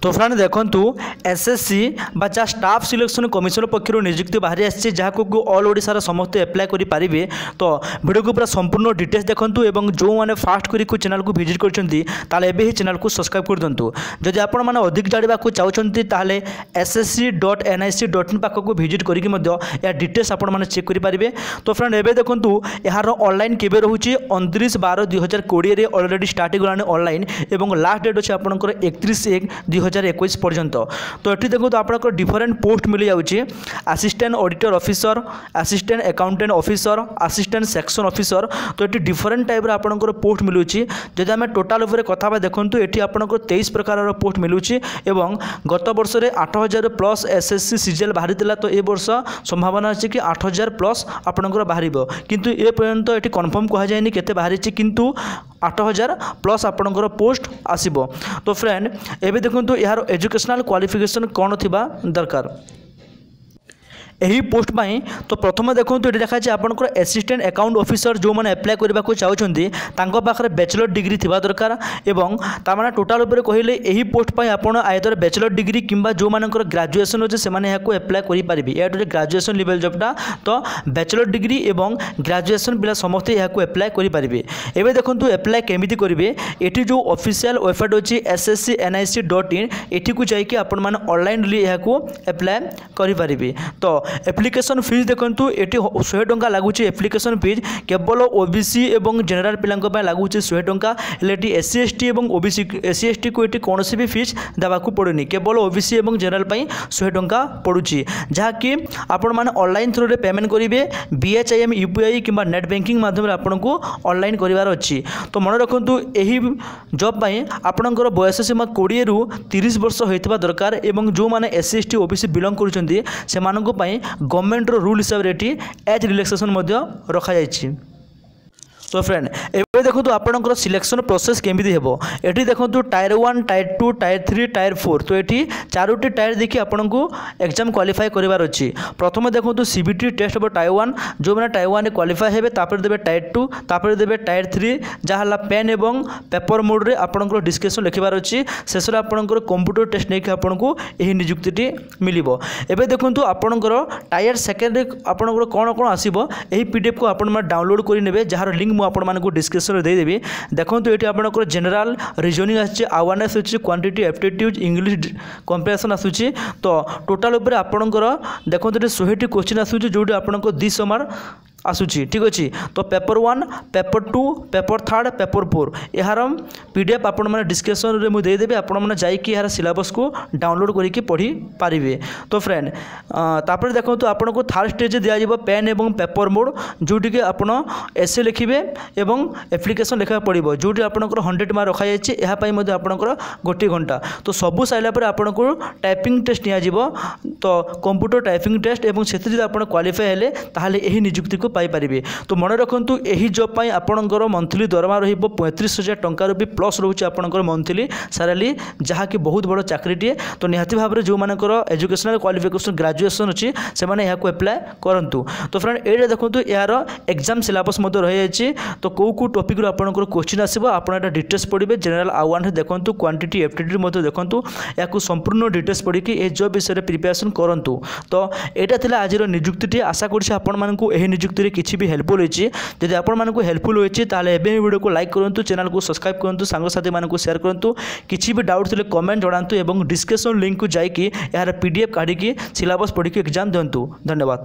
तो फ्रेंड देखंतु एसएससी बा जहाँ स्टाफ सिलेक्शन कमिशन पक्षर नियुक्ति बाहरी आसी जहाँ ऑल ओडिशार समस्त एप्लाय करेंगे। तो वीडियो को पूरा संपूर्ण डिटेल्स देखंतु एवं जो मैंने फास्ट करी चैनल को विजिट कर चैनल को सब्सक्राइब कर दिंतु। जदि आपण मैंने अधिक जानवा चाहते ताले ssc.nic.in पाखक विजिट करके डिटेल्स आपण मैंने चेक करेंगे। तो फ्रेंड एवं देखंतु यार ऑनलाइन केबे रोचे 29/12/2020 ऑलरेडी स्टार्ट होगलानी ऑनलाइन एवं लास्ट डेट अच्छे आपंकर 31/1/2021 पर्यंत। तो ये देखो आप डिफरेंट पोस्ट मिल जाऊँगी assistant auditor officer, assistant accountant officer, assistant section officer. तो ये डिफरेंट टाइप आपंकर पोस्ट मिलूँ। जदि आम टोटाल कथा देखूँ ये आपंकर 23 प्रकार पोस्ट मिलूँ एवं गत वर्ष में 8,000 प्लस एसएससी सीजीएल बाहरी तो ये वर्ष संभावना अच्छी कि 8,000 प्लस आपंकर बाहर किंतु ए पर्यंत ये कन्फर्म कहुए केते बाहरी किंतु 8,000 प्लस आपंकर पोस्ट आसीबो। तो फ्रेंड एबे देखंतु यार एजुकेशनल क्वालिफिकेशन कौन थिबा दरकार यही पोस्ट पाई। तो प्रथम देखो ये देखा आपंकर असिस्टेंट अकाउंट ऑफिसर जो मैंने एप्लाय करने को चाहते पाखे बैचलर डिग्री थी दरकार एवं तार टोटाल कहले यही पोस्ट पाई आप आयदर बैचलर डिग्री किंबा जो मानकर ग्रेजुएशन अच्छे से एप्लाय करेंगे। या ग्रेजुएशन लेवल जबटा तो बैचलर डिग्री एवं ग्रेजुएशन पिला समस्ते यहाँ एप्लाय करेंगे। एवं देखो एप्लाय केमिति करेंगे ये जो ऑफिशियल वेबसाइट अच्छी ssc.nic.in ये को जाकि ऑनलाइन यहाँ एप्लाय करेंगे। तो एप्लिकेशन फीस देखंतु एटी 100 टंका लगुच एप्लिकेशन फीस केवल ओबीसी एवं जनरल पिला लगुच 100 टंका। हेल्ले एससी एसटी एवं ओबीसी एससी एसटी को ये कौन भी फीस देवाक पड़ेनि केवल ओबीसी एवं जनरल 100 टंका पड़ुची जहाँकि आपण मैंने ऑनलाइन थ्रू पेमेंट करेंगे BHIM UPI कि नेट बैंकिंग माध्यम आपको ऑनलाइन करार अच्छी। तो मन रखु यही जॉब आपणकर बयस सीमा 20 ରୁ 30 वर्ष होता दरकार एवं जो मैंने SC ST OBC बिलोंग कर गवर्नमेंट रूल हिसाब से एज रिलैक्सेशन रखा जाइए। तो फ्रेंड एवं देखो आपंकर सिलेक्शन प्रोसेस केमी हम ये देखो टायर 1 टायर 2 टायर 3 टायर 4। तो ये 4टी टायर देखिए आपन को एग्जाम क्वालिफाई करार अच्छी। प्रथम देखो CBT टेस्ट हम टायर 1 जो मैंने टायर 1 क्वालिफाई हे तापर देवे टायर 2 तापर देवे टायर 3 जहाँ पेन एवं पेपर मोड रे आपंकर डिस्कसन लिखार अच्छी। शेष में आपंकर कंप्यूटर टेस्ट नहीं आपको यही नियुक्ति मिल। एवं देखो आपंकर टायर सेकेंड आपंकर कौन कौन आसो यही PDF को आप डाउनलोड करेंगे जार लिंक आपको डिस्क्रिप्शन में देदेवी। देखो ये आपंकर जनरल रीजनिंग आसी अवेयरनेस अच्छी क्वांटिटी एप्टीट्यूड इंग्लिश कंप्रेशन आसूची। तो टोटाल उपर आपंकर देखो 100टी क्वेश्चन आसूची जो आपको 2 मार्क आसूची। ठीक अच्छे। तो पेपर 1 पेपर 2 पेपर 3 पेपर 4 यार PDF आपण मैंने डिस्क्रिप्शन में मुझे देदेवी आपण मैंने जाकि यार सिलेबस को डाउनलोड करके पढ़ी पारे। तो फ्रेंड तापर देखो आपन को थर्ड स्टेज दिज्व पेन एवं पेपर मोड जोटि आप एसे लिखे एवं एप्लिकेशन लिखा पड़ो जो आपंकर 100 मार्क रखा जाए आपंकर 1 घंटा। तो सबू सारापर आपन को टाइपिंग टेस्ट नियाजिव। तो कंप्यूटर टाइपिंग टेस्ट एवं से क्वालिफाई हेले ताहले यही नियुक्ति को पाइपर। तो मन रखु यही जॉब पाई आपंकर मंथली दरमा रहिबो 35,000 टंका भी प्लस रोचे आपंकर मंथली सैलरी जहाँकि बहुत बड़ चाकरीटे। तो निहाती भाव में जो मानकर एजुकेशनल क्वालिफिकेशन ग्रेजुएशन अच्छी से यहाँ एप्लाय करूँ। तो फ्रेंड ये देखो यार एग्जाम सिलेबस रही। तो कौ टॉपिक आपंकर क्वेश्चन आसो आप डिटेल्स पढ़े जनरल अवेयरनेस देखो क्वांटिटी एप्टीट्यूड देखो या संपूर्ण डिटेल्स पढ़ी ये जॉब विषय में प्रिपरेशन करूँ। तो यहाँ आज नियुक्ति आशा करी नियुक्ति किसी भी हेल्पफुल होती। जब आपको हेल्पफुल होती वीडियो को लाइक करूँ चैनल को सब्सक्राइब करूँ सांगसाथी मानक शेयर करूँ। किसी भी डाउट थे कमेंट जनातु एवं डिस्क्रिप्शन लिंक को जाकि यार PDF काढ़ी सिलेबस पढ़ी एग्जाम दिंतु। धन्यवाद।